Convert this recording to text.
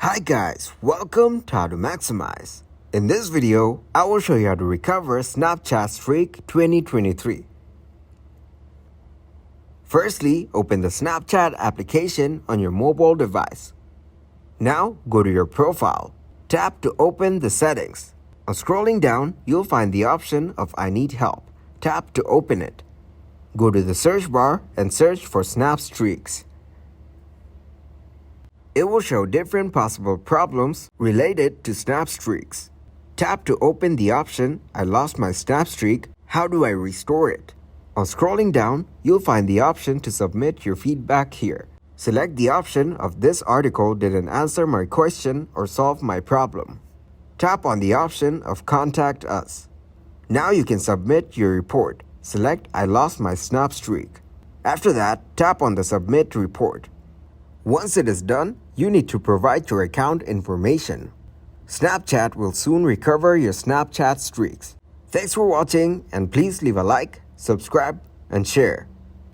Hi guys, welcome to How to Maximize. In this video, I will show you how to recover Snapchat Streak 2023. Firstly, open the Snapchat application on your mobile device. Now, go to your profile. Tap to open the settings. On scrolling down, you'll find the option of I need help. Tap to open it. Go to the search bar and search for Snap Streaks. It will show different possible problems related to Snap Streaks. Tap to open the option, I lost my Snap Streak, how do I restore it? On scrolling down, you'll find the option to submit your feedback here. Select the option of this article didn't answer my question or solve my problem. Tap on the option of Contact Us. Now you can submit your report. Select I lost my Snap Streak. After that, tap on the Submit Report. Once it is done, you need to provide your account information. Snapchat will soon recover your Snapchat streaks. Thanks for watching and please leave a like, subscribe, and share.